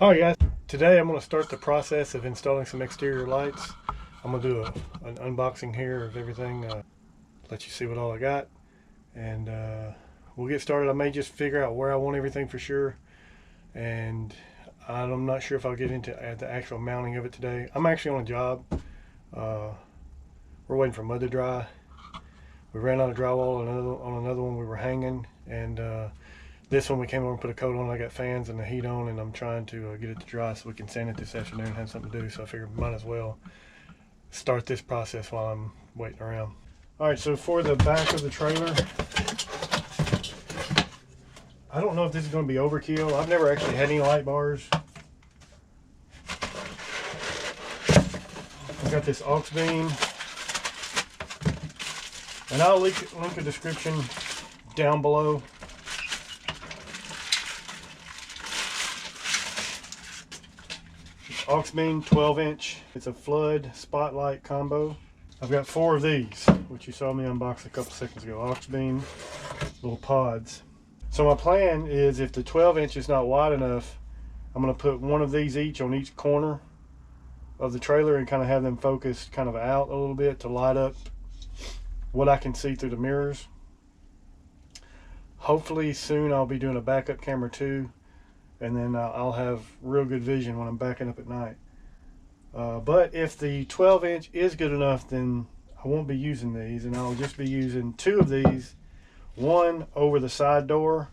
Alright guys, today I'm going to start the process of installing some exterior lights. I'm going to do an unboxing here of everything, let you see what all I got, and we'll get started. I may just figure out where I want everything for sure, and I'm not sure if I'll get into the actual mounting of it today. I'm actually on a job. We're waiting for mud to dry. We ran out of drywall on another one we were hanging, and this one we came over and put a coat on. I got fans and the heat on, and I'm trying to get it to dry so we can sand it this afternoon and have something to do. So I figured might as well start this process while I'm waiting around. All right, so for the back of the trailer, I don't know if this is going to be overkill. I've never actually had any light bars. I've got this aux beam, and I'll link a description down below. Aux beam, 12-inch. It's a flood spotlight combo. I've got 4 of these, which you saw me unbox a couple seconds ago. Aux beam, little pods. So my plan is, if the 12-inch is not wide enough, I'm going to put one of these each on each corner of the trailer and kind of have them focused kind of out a little bit to light up what I can see through the mirrors. Hopefully soon I'll be doing a backup camera too, and then I'll have real good vision when I'm backing up at night. But if the 12-inch is good enough, then I won't be using these, and I'll just be using 2 of these, one over the side door,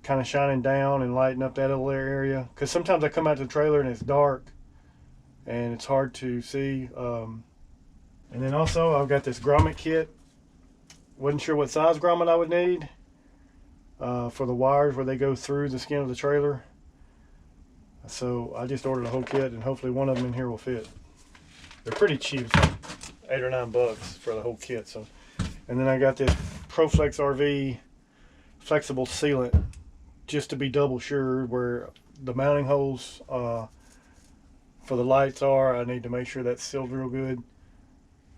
kind of shining down and lighting up that little area, because sometimes I come out to the trailer and it's dark and it's hard to see. And then also I've got this grommet kit. Wasn't sure what size grommet I would need for the wires where they go through the skin of the trailer. So I just ordered a whole kit, and hopefully one of them in here will fit. They're pretty cheap, it's like $8 or $9 for the whole kit. So, and then I got this ProFlex RV flexible sealant, just to be double sure where the mounting holes for the lights are. I need to make sure that's sealed real good.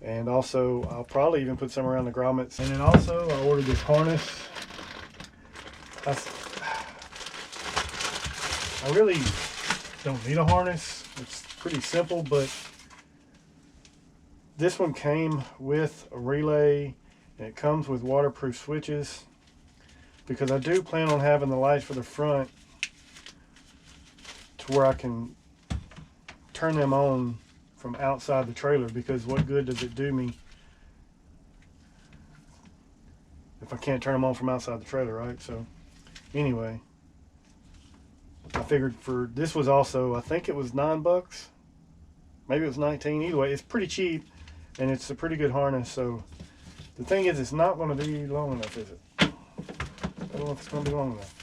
And also I'll probably even put some around the grommets. And then also I ordered this harness. I really don't need a harness. It's pretty simple, but this one came with a relay, and it comes with waterproof switches, because I do plan on having the lights for the front to where I can turn them on from outside the trailer, because what good does it do me if I can't turn them on from outside the trailer, right? So anyway, I figured for this was also, I think it was $9, maybe it was 19. Either way, it's pretty cheap, and it's a pretty good harness. So the thing is, it's not going to be long enough, is it? I don't know if it's going to be long enough,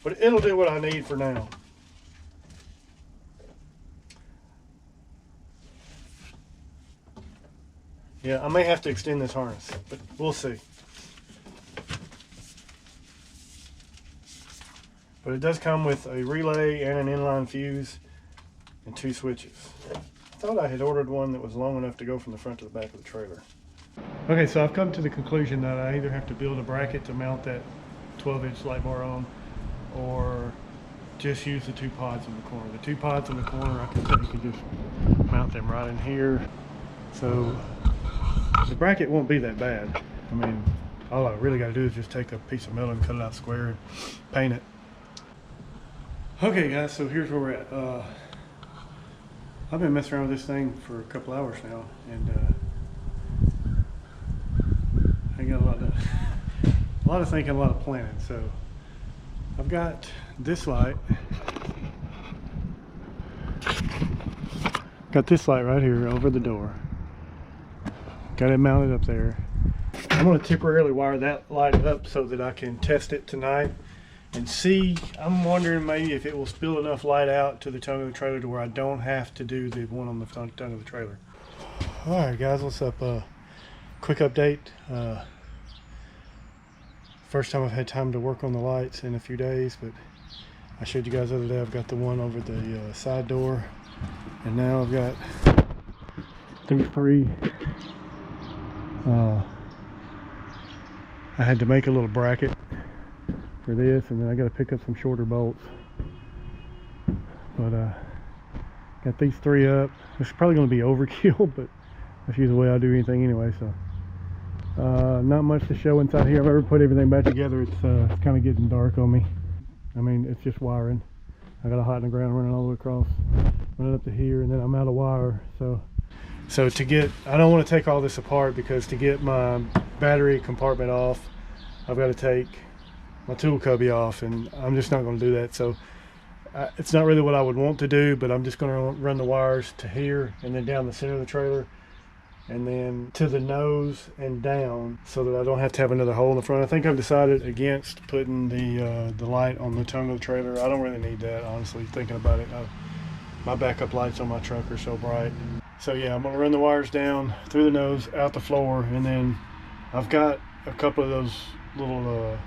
but it'll do what I need for now. Yeah, I may have to extend this harness, but we'll see. But it does come with a relay and an inline fuse and 2 switches. I thought I had ordered one that was long enough to go from the front to the back of the trailer. Okay, so I've come to the conclusion that I either have to build a bracket to mount that 12-inch light bar on, or just use the 2 pods in the corner. The 2 pods in the corner, I can just mount them right in here. So the bracket won't be that bad. I mean, all I really got to do is just take a piece of metal and cut it out square and paint it. Okay guys, so here's where we're at. I've been messing around with this thing for a couple hours now, and I got a lot of thinking, a lot of planning. So I've got this light. Got this light right here over the door. Got it mounted up there. I'm going to temporarily wire that light up so that I can test it tonight and see. I'm wondering maybe if it will spill enough light out to the tongue of the trailer to where I don't have to do the one on the tongue of the trailer. Alright guys, what's up? Quick update. First time I've had time to work on the lights in a few days, but I showed you guys the other day I've got the one over the side door, and now I've got 3. I had to make a little bracket for this, and then I got to pick up some shorter bolts. But got these 3 up. This is probably going to be overkill, but that's usually the way I do anything anyway. So not much to show inside here. I've ever put everything back together. It's kind of getting dark on me. I mean, it's just wiring. I got a hot in the ground running all the way across, running up to here, and then I'm out of wire. So to get, I don't want to take all this apart, because to get my battery compartment off, I've got to take my tool cubby off, and I'm just not going to do that. So it's not really what I would want to do, but I'm just going to run the wires to here, and then down the center of the trailer, and then to the nose and down, so that I don't have to have another hole in the front. I think I've decided against putting the light on the tongue of the trailer. I don't really need that, honestly, thinking about it. My backup lights on my truck are so bright. So yeah, I'm gonna run the wires down through the nose, out the floor, and then I've got a couple of those little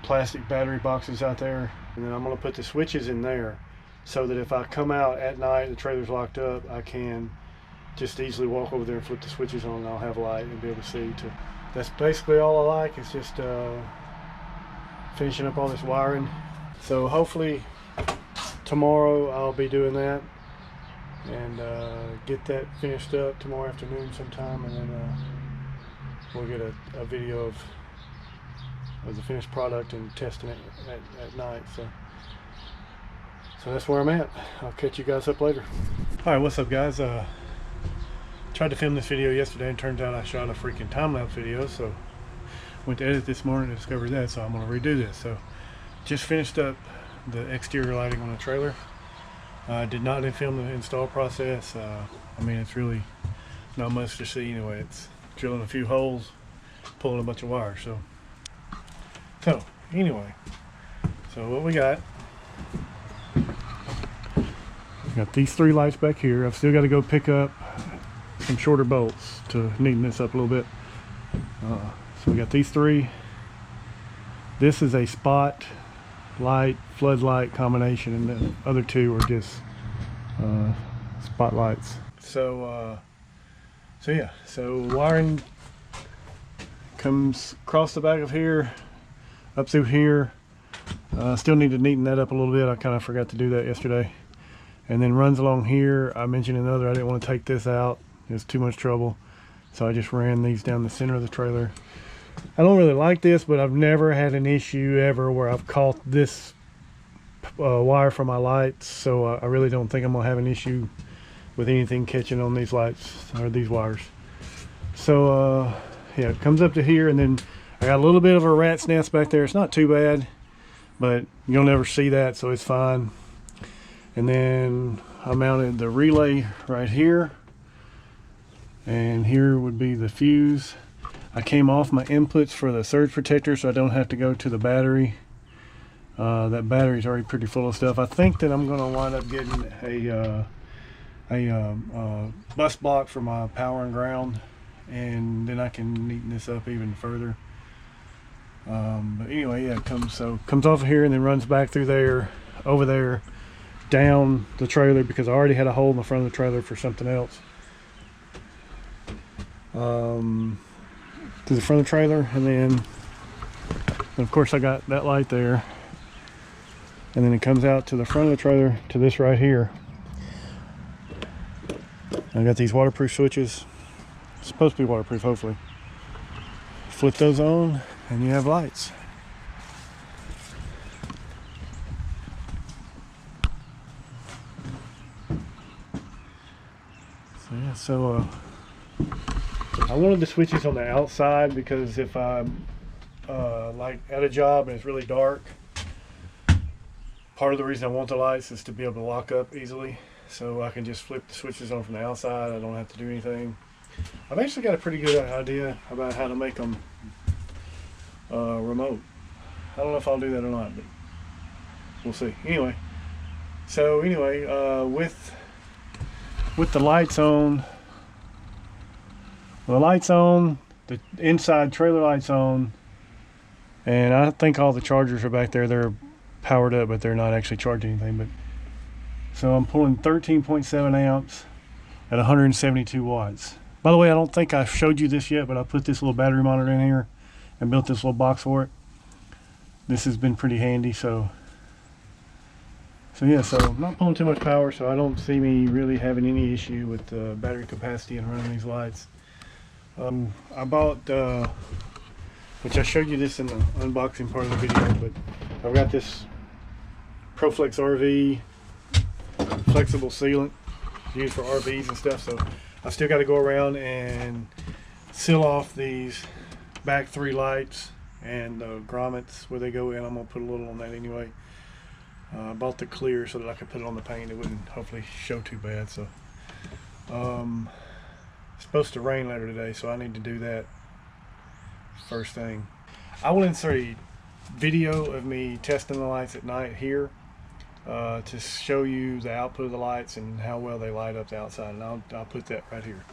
plastic battery boxes out there, and then I'm gonna put the switches in there, so that if I come out at night, the trailer's locked up, I can just easily walk over there and flip the switches on, and I'll have light and be able to see. That's basically all I like. It's just finishing up all this wiring. So hopefully tomorrow I'll be doing that, and get that finished up tomorrow afternoon sometime, and then we'll get a video of the finished product and testing it at night. So that's where I'm at. I'll catch you guys up later. All right, what's up, guys? Tried to film this video yesterday, and turns out I shot a freaking time-lapse video, so went to edit this morning and discovered that, so I'm going to redo this. So just finished up the exterior lighting on the trailer. Did not film the install process. I mean, it's really not much to see anyway. It's drilling a few holes, pulling a bunch of wires. So anyway, so what we got these 3 lights back here. I've still got to go pick up some shorter bolts to neaten this up a little bit. So we got these 3. This is a spot light floodlight combination, and the other 2 are just spotlights. So yeah, so wiring comes across the back of here, up through here. Still need to neaten that up a little bit. I kind of forgot to do that yesterday. And then runs along here. I mentioned another, I didn't want to take this out. It's too much trouble, so I just ran these down the center of the trailer. I don't really like this, but I've never had an issue ever where I've caught this wire from my lights, so I really don't think I'm gonna have an issue with anything catching on these lights or these wires. So yeah, it comes up to here, and then I got a little bit of a rat's nest back there. It's not too bad, but you'll never see that, so it's fine. And then I mounted the relay right here, and here would be the fuse. I came off my inputs for the surge protector, so I don't have to go to the battery. That battery's already pretty full of stuff. I think that I'm going to wind up getting a bus block for my power and ground, and then I can neaten this up even further. But anyway, yeah, it comes off of here and then runs back through there, over there, down the trailer, because I already had a hole in the front of the trailer for something else. To the front of the trailer, and then of course I got that light there, and then it comes out to the front of the trailer to this right here. I got these waterproof switches. It's supposed to be waterproof, hopefully. Flip those on and you have lights. So yeah, so I wanted the switches on the outside, because if I'm like at a job and it's really dark, part of the reason I want the lights is to be able to lock up easily, so I can just flip the switches on from the outside. I don't have to do anything. I've actually got a pretty good idea about how to make them remote. I don't know if I'll do that or not, but we'll see. Anyway, so with the lights on, the inside trailer lights on, and I think all the chargers are back there. They're powered up, but they're not actually charging anything. But so I'm pulling 13.7 amps at 172 watts. By the way, I don't think I showed you this yet, but I put this little battery monitor in here and built this little box for it. this has been pretty handy. So yeah, so I'm not pulling too much power, so I don't see me really having any issue with battery capacity and running these lights. I bought, which I showed you this in the unboxing part of the video, but I've got this ProFlex RV flexible sealant used for RVs and stuff. So I still got to go around and seal off these back 3 lights and grommets where they go in. I'm gonna put a little on that anyway. I bought the clear so that I could put it on the paint. It wouldn't hopefully show too bad. So it's supposed to rain later today, so I need to do that first thing. I will insert a video of me testing the lights at night here to show you the output of the lights and how well they light up the outside, and I'll put that right here.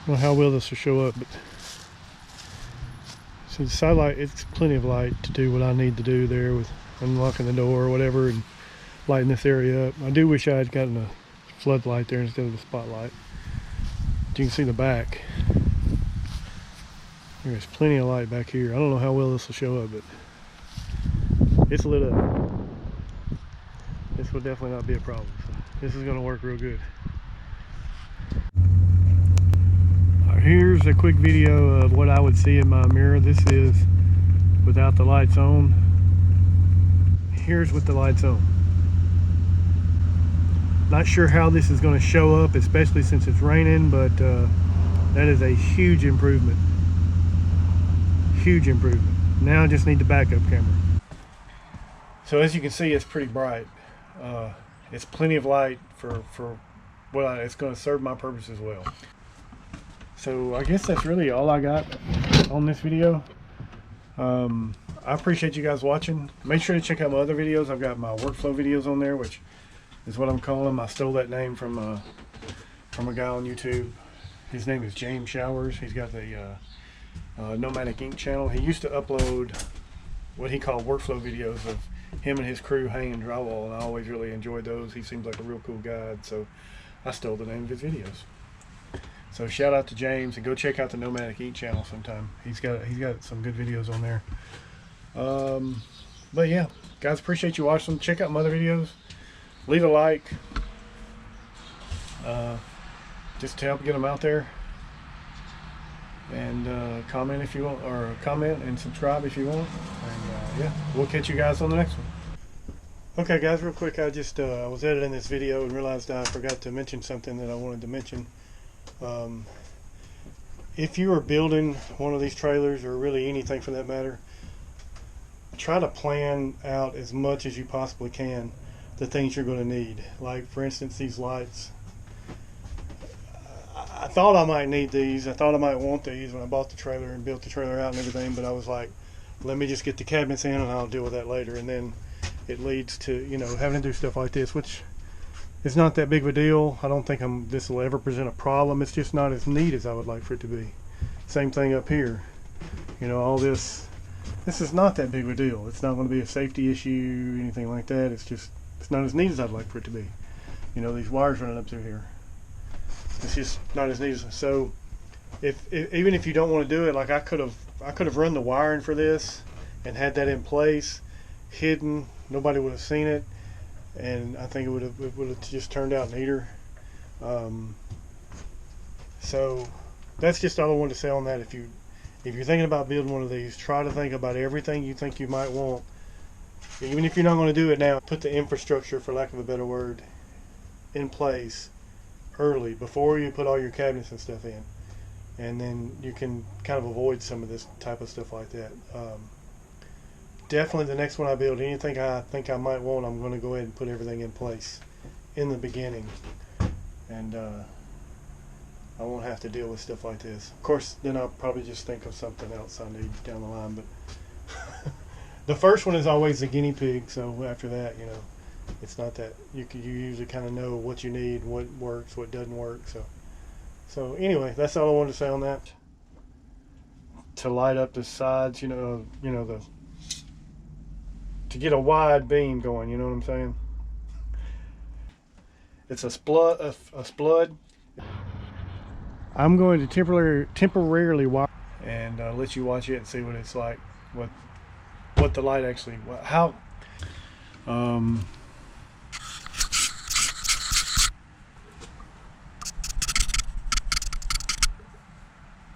I don't know how well this will show up, but so the side light, it's plenty of light to do what I need to do there with unlocking the door or whatever and lighting this area up. I do wish I had gotten a floodlight there instead of the spotlight. But you can see the back. There's plenty of light back here. I don't know how well this will show up, but it's lit up. This will definitely not be a problem. So this is going to work real good. Here's a quick video of what I would see in my mirror. This is without the lights on. Here's with the lights on. Not sure how this is going to show up, especially since it's raining, but that is a huge improvement. Huge improvement. Now I just need the backup camera. So as you can see, it's pretty bright. It's plenty of light for what it's going to serve my purpose as well. So I guess that's really all I got on this video. I appreciate you guys watching. Make sure to check out my other videos. I've got my workflow videos on there, which is what I'm calling them. I stole that name from a guy on YouTube. His name is James Showers. He's got the Nomadic Ink channel. He used to upload what he called workflow videos of him and his crew hanging drywall, and I always really enjoyed those. He seems like a real cool guy, so I stole the name of his videos. So shout out to James, and go check out the Nomadic Ink channel sometime. He's got some good videos on there. But yeah, guys, appreciate you watching. Check out my other videos. Leave a like, just to help get them out there. And comment if you want, or comment and subscribe if you want. And yeah, we'll catch you guys on the next one. Okay, guys, real quick, I was editing this video and realized I forgot to mention something that I wanted to mention. If you are building one of these trailers, or really anything for that matter, try to plan out as much as you possibly can the things you're going to need. Like, for instance, these lights. I thought I might need these. I thought I might want these when I bought the trailer and built the trailer out and everything, but I was like, let me just get the cabinets in and I'll deal with that later. And then it leads to, you know, having to do stuff like this, which is not that big of a deal. I don't think this will ever present a problem. It's just not as neat as I would like for it to be. Same thing up here. You know, all this is not that big of a deal. It's not going to be a safety issue, anything like that. It's not as neat as I'd like for it to be. You know, these wires running up through here. It's just not as neat as, so even if you don't want to do it, like I could have run the wiring for this and had that in place, hidden. Nobody would have seen it, and I think it would have just turned out neater. So that's just all I wanted to say on that. If you're thinking about building one of these, try to think about everything you think you might want. Even if you're not going to do it now, put the infrastructure, for lack of a better word, in place early, before you put all your cabinets and stuff in, and then you can kind of avoid some of this type of stuff like that. Definitely the next one I build, anything I think I might want, I'm going to go ahead and put everything in place in the beginning, and I won't have to deal with stuff like this. Of course, then I'll probably just think of something else I need down the line, but the first one is always the guinea pig, so after that, you know, it's not that you usually kind of know what you need, what works, what doesn't work. So anyway, that's all I wanted to say on that. To light up the sides, to get a wide beam going, you know what I'm saying? It's a splud. I'm going to temporarily wire, and let you watch it and see what it's like, what the light actually, how